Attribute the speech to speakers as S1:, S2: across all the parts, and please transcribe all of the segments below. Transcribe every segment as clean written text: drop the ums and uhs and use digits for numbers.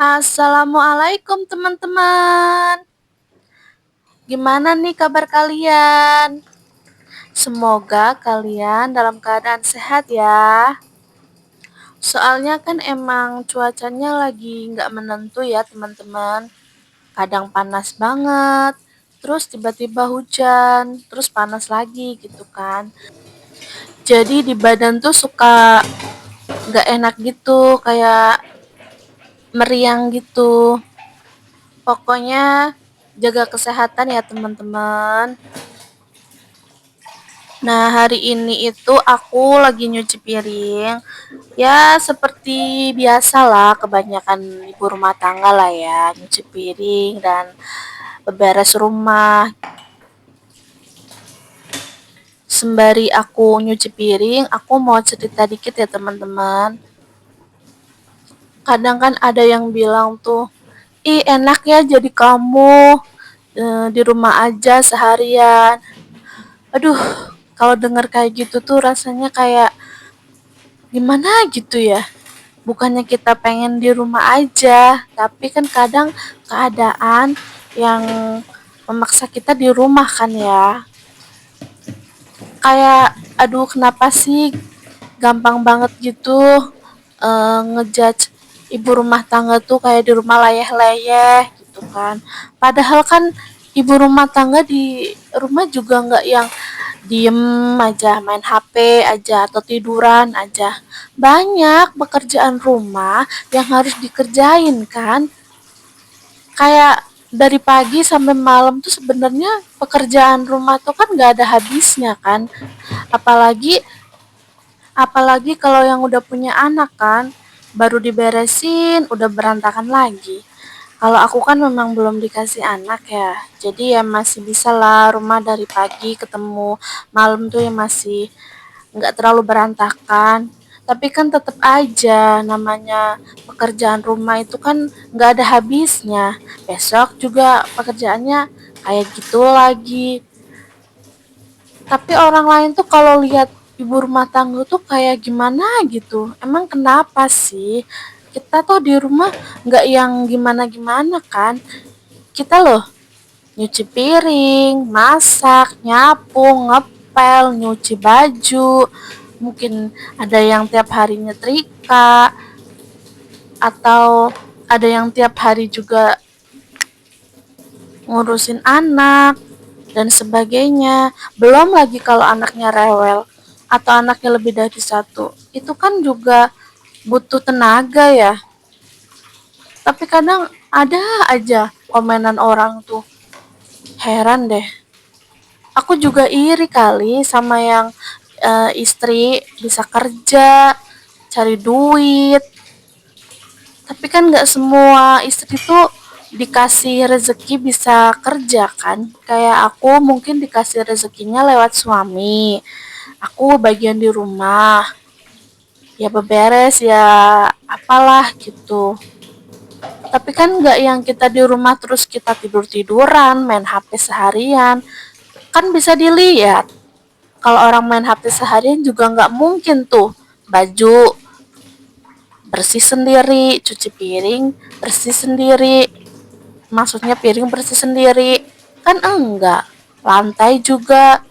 S1: Assalamualaikum teman-teman. Gimana nih kabar kalian? Semoga kalian dalam keadaan sehat ya. Soalnya kan emang cuacanya lagi nggak menentu ya teman-teman. Kadang panas banget, terus tiba-tiba hujan, terus panas lagi gitu kan. Jadi di badan tuh suka nggak enak gitu, kayak meriang gitu. Pokoknya jaga kesehatan ya teman-teman. Nah, hari ini itu aku lagi nyuci piring. Ya, seperti biasalah kebanyakan ibu rumah tangga lah ya, nyuci piring dan beberes rumah. Sembari aku nyuci piring, aku mau cerita dikit ya teman-teman. Kadang kan ada yang bilang tuh, ih enak ya jadi kamu di rumah aja seharian. Aduh, kalau denger kayak gitu tuh rasanya kayak gimana gitu ya. Bukannya kita pengen di rumah aja, tapi kan kadang keadaan yang memaksa kita di rumah kan ya. Kayak aduh kenapa sih gampang banget gitu ngejudge ibu rumah tangga tuh kayak di rumah layeh-layeh gitu kan. Padahal kan ibu rumah tangga di rumah juga nggak yang diem aja, main HP aja atau tiduran aja. Banyak pekerjaan rumah yang harus dikerjain kan. Kayak dari pagi sampai malam tuh sebenarnya pekerjaan rumah tuh kan nggak ada habisnya kan. Apalagi apalagi kalau yang udah punya anak kan, baru diberesin udah berantakan lagi. Kalau aku kan memang belum dikasih anak ya, jadi ya masih bisa lah rumah dari pagi ketemu malam tuh ya masih nggak terlalu berantakan. Tapi kan tetap aja namanya pekerjaan rumah itu kan nggak ada habisnya. Besok juga pekerjaannya kayak gitu lagi. Tapi orang lain tuh kalau lihat ibu rumah tangga tuh kayak gimana gitu. Emang kenapa sih? Kita tuh di rumah nggak yang gimana-gimana kan. Kita loh nyuci piring, masak, nyapu, ngepel, nyuci baju. Mungkin ada yang tiap hari nyetrika atau ada yang tiap hari juga ngurusin anak dan sebagainya. Belum lagi kalau anaknya rewel atau anaknya lebih dari satu. Itu kan juga butuh tenaga ya. Tapi kadang ada aja komenan orang tuh. Heran deh. Aku juga iri kali sama yang istri bisa kerja, cari duit. Tapi kan nggak semua istri tuh dikasih rezeki bisa kerja kan. Kayak aku mungkin dikasih rezekinya lewat suami. Aku bagian di rumah. Ya beberes ya apalah gitu. Tapi kan nggak yang kita di rumah terus kita tidur-tiduran, main HP seharian. Kan bisa dilihat. Kalau orang main HP seharian juga nggak mungkin tuh baju bersih sendiri, cuci piring bersih sendiri, maksudnya piring bersih sendiri. Kan enggak. Lantai juga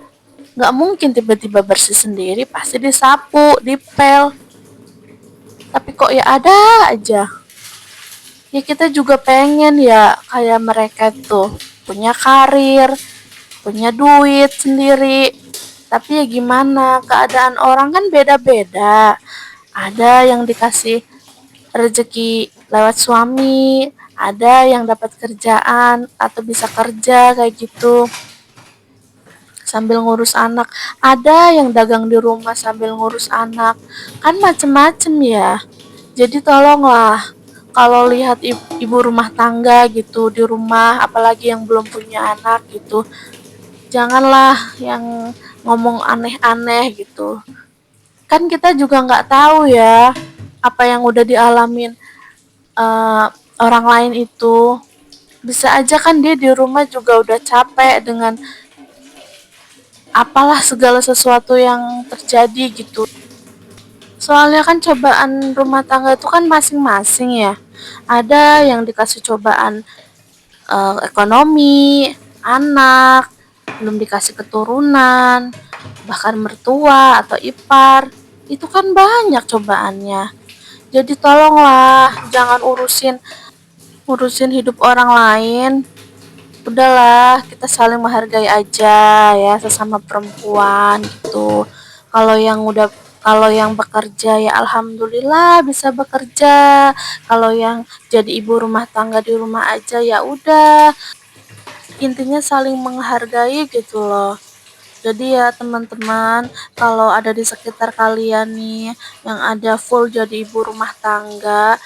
S1: nggak mungkin tiba-tiba bersih sendiri, pasti disapu, dipel. Tapi kok ya ada aja. Ya kita juga pengen ya kayak mereka tuh punya karir, punya duit sendiri. Tapi ya gimana, keadaan orang kan beda-beda. Ada yang dikasih rezeki lewat suami, ada yang dapat kerjaan atau bisa kerja kayak gitu sambil ngurus anak, ada yang dagang di rumah sambil ngurus anak, kan macem-macem ya. Jadi tolonglah kalau lihat ibu rumah tangga gitu di rumah, apalagi yang belum punya anak gitu, janganlah yang ngomong aneh-aneh gitu. Kan kita juga nggak tahu ya apa yang udah dialamin uh, orang lain itu. Bisa aja kan dia di rumah juga udah capek dengan apalah segala sesuatu yang terjadi gitu. Soalnya kan cobaan rumah tangga itu kan masing-masing ya. Ada yang dikasih cobaan ekonomi, anak, belum dikasih keturunan, bahkan mertua atau ipar. Itu kan banyak cobaannya. Jadi tolonglah jangan urusin hidup orang lain. Udahlah, kita saling menghargai aja ya sesama perempuan gitu. Kalau yang udah kalau yang bekerja ya alhamdulillah bisa bekerja. Kalau yang jadi ibu rumah tangga di rumah aja ya udah. Intinya saling menghargai gitu loh. Jadi ya teman-teman, kalau ada di sekitar kalian nih yang ada full jadi ibu rumah tangga,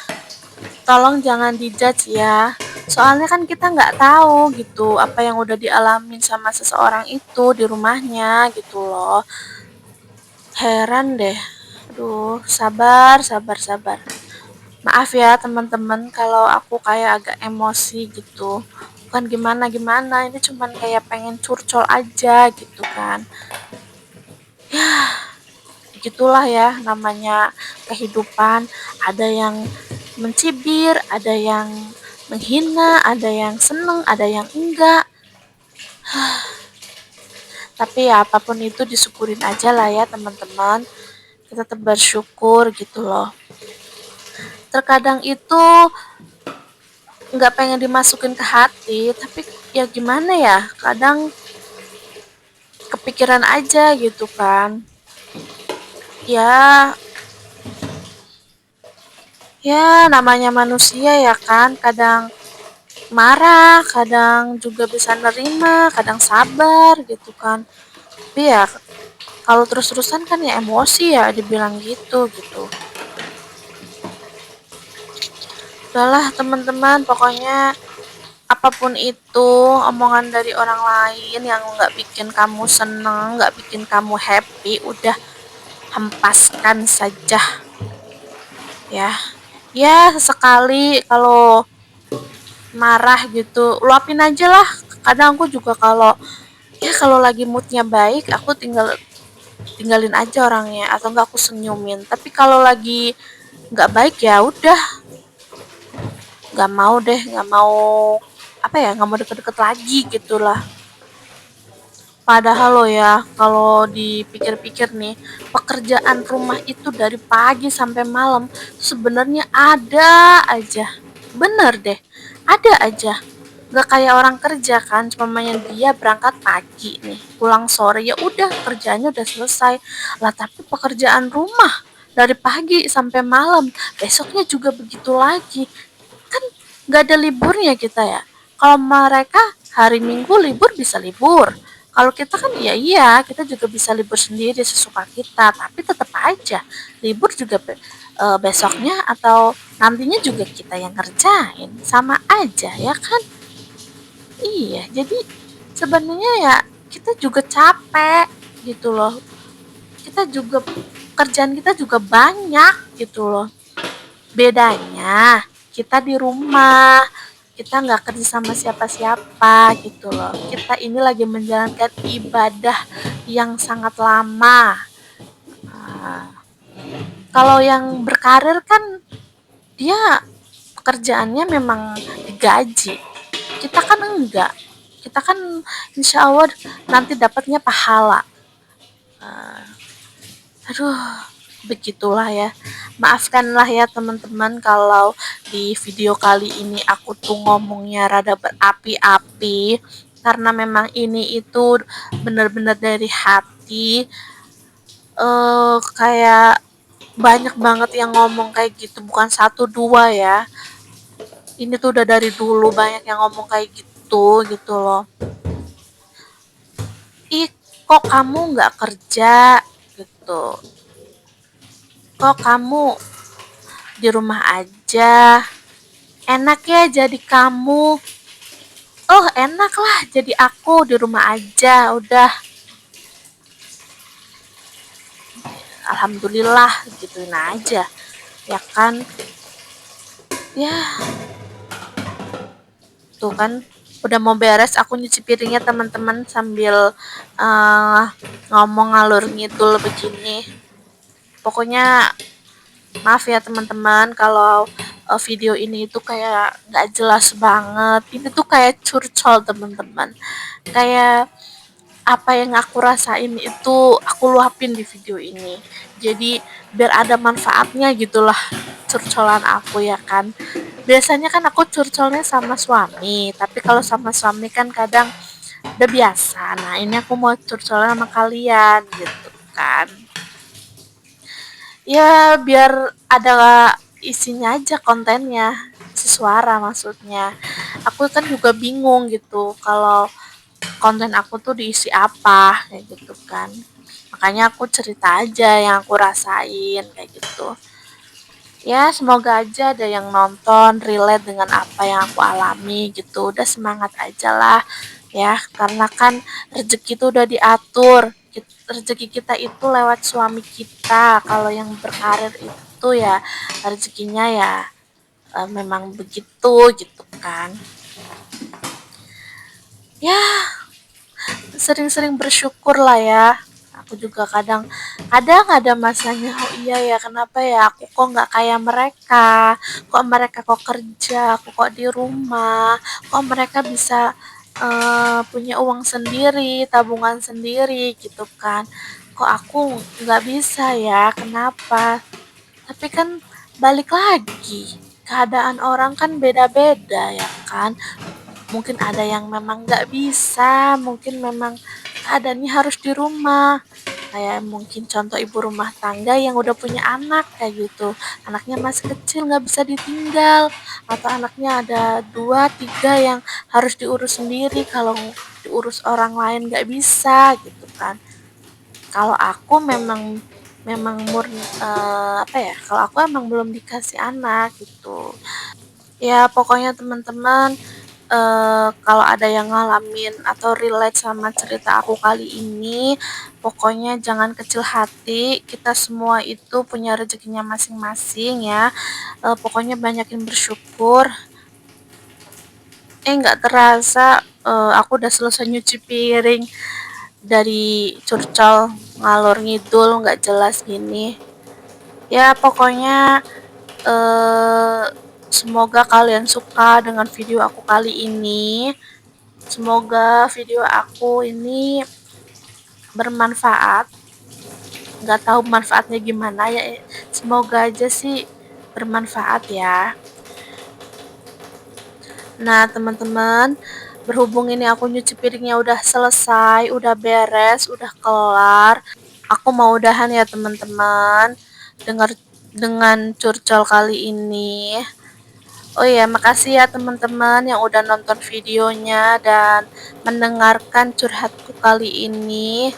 S1: tolong jangan dijudge ya. Soalnya kan kita nggak tahu gitu apa yang udah dialamin sama seseorang itu di rumahnya gitu loh. Heran deh. Aduh, sabar, sabar, sabar. Maaf ya teman-teman kalau aku kayak agak emosi gitu. Bukan gimana-gimana, ini cuman kayak pengen curcol aja gitu kan. Begitulah ya namanya kehidupan. Ada yang mencibir, ada yang menghina, ada yang seneng, ada yang enggak. Tapi ya apapun itu disyukurin aja lah ya teman-teman. Kita tetap bersyukur gitu loh. Terkadang itu nggak pengen dimasukin ke hati, tapi ya gimana ya, kadang kepikiran aja gitu kan. Ya, ya namanya manusia ya kan, kadang marah, kadang juga bisa nerima, kadang sabar gitu kan. Tapi ya kalau terus-terusan kan ya emosi ya dibilang gitu gitu. Udahlah teman-teman, pokoknya apapun itu omongan dari orang lain yang nggak bikin kamu seneng, nggak bikin kamu happy, udah hempaskan saja ya. Ya sesekali kalau marah gitu luapin aja lah. Kadang aku juga kalau lagi moodnya baik aku tinggalin aja orangnya atau enggak aku senyumin. Tapi kalau lagi nggak baik ya udah nggak mau deh, nggak mau apa ya, nggak mau deket-deket lagi gitulah. Padahal loh ya, kalau dipikir-pikir nih, pekerjaan rumah itu dari pagi sampai malam sebenarnya ada aja. Bener deh, ada aja. Gak kayak orang kerja kan, cuma main dia berangkat pagi nih, pulang sore ya udah kerjanya udah selesai. Lah tapi pekerjaan rumah dari pagi sampai malam, besoknya juga begitu lagi. Kan nggak ada liburnya kita ya. Kalau mereka hari Minggu libur bisa libur. Kalau kita kan ya iya, kita juga bisa libur sendiri sesuka kita, tapi tetap aja libur juga besoknya atau nantinya juga kita yang kerjain, sama aja ya kan? Iya, jadi sebenarnya ya kita juga capek gitu loh. Kita juga kerjaan kita juga banyak gitu loh. Bedanya kita di rumah, kita nggak kerja sama siapa-siapa gitu loh. Kita ini lagi menjalankan ibadah yang sangat lama. Nah, kalau yang berkarir kan dia pekerjaannya memang digaji. Kita kan enggak. Kita kan insya Allah nanti dapatnya pahala. Aduh, begitulah ya. Maafkanlah ya teman-teman kalau di video kali ini aku tuh ngomongnya rada berapi-api karena memang ini itu benar-benar dari hati. Kayak banyak banget yang ngomong kayak gitu, bukan satu dua ya. Ini tuh udah dari dulu banyak yang ngomong kayak gitu gitu loh. Ih, kok kamu nggak kerja gitu? Kok kamu di rumah aja? Enak ya jadi kamu. Oh, enak lah jadi aku di rumah aja. Udah, alhamdulillah gituin aja. Ya kan? Ya, tuh kan udah mau beres aku nyuci piringnya teman-teman sambil ngomong ngalur ngidul begini. Pokoknya Maaf ya teman-teman kalau video ini itu kayak nggak jelas banget. Ini tuh kayak curcol teman-teman. Kayak apa yang aku rasain itu aku luapin di video ini. Jadi biar ada manfaatnya gitulah curcolan aku ya kan. Biasanya kan aku curcolnya sama suami, tapi kalau sama suami kan kadang udah biasa. Nah, ini aku mau curcolan sama kalian gitu kan. Ya biar ada isinya aja kontennya, sesuara maksudnya. Aku kan juga bingung gitu kalau konten aku tuh diisi apa kayak gitu kan. Makanya aku cerita aja yang aku rasain kayak gitu. Ya semoga aja ada yang nonton relate dengan apa yang aku alami gitu. Udah semangat aja lah ya, karena kan rezeki itu udah diatur. Rezeki kita itu lewat suami kita. Kalau yang berkarir itu ya rezekinya ya memang begitu gitu kan. Ya sering-sering bersyukur lah ya. Aku juga kadang kadang ada masanya, oh iya ya kenapa ya aku kok nggak kayak mereka kok kerja, aku kok di rumah, kok mereka bisa punya uang sendiri, tabungan sendiri gitu kan, kok aku nggak bisa ya, kenapa? Tapi kan balik lagi, keadaan orang kan beda-beda ya kan. Mungkin ada yang memang nggak bisa, mungkin memang keadaannya harus di rumah. Kayak mungkin contoh ibu rumah tangga yang udah punya anak kayak gitu. Anaknya masih kecil nggak bisa ditinggal. Atau anaknya ada 2, 3 yang harus diurus sendiri. Kalau diurus orang lain nggak bisa gitu kan. Kalau aku memang memang murni apa ya? Kalau aku emang belum dikasih anak gitu. Ya pokoknya teman-teman kalau ada yang ngalamin atau relate sama cerita aku kali ini, pokoknya jangan kecil hati. Kita semua itu punya rezekinya masing-masing ya. Pokoknya banyakin bersyukur. Nggak terasa aku udah selesai nyuci piring dari curcol ngalor ngidul nggak jelas gini. Ya pokoknya eh, semoga kalian suka dengan video aku kali ini. Semoga video aku ini bermanfaat. Nggak tahu manfaatnya gimana ya. Semoga aja sih bermanfaat ya. Nah teman-teman, berhubung ini aku nyuci piringnya udah selesai, udah beres, udah kelar. Aku mau udahan ya teman-teman. Dengar dengan curcol kali ini. Oh ya, makasih ya teman-teman yang udah nonton videonya dan mendengarkan curhatku kali ini.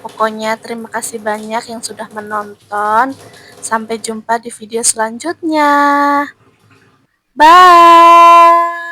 S1: Pokoknya terima kasih banyak yang sudah menonton. Sampai jumpa di video selanjutnya. Bye.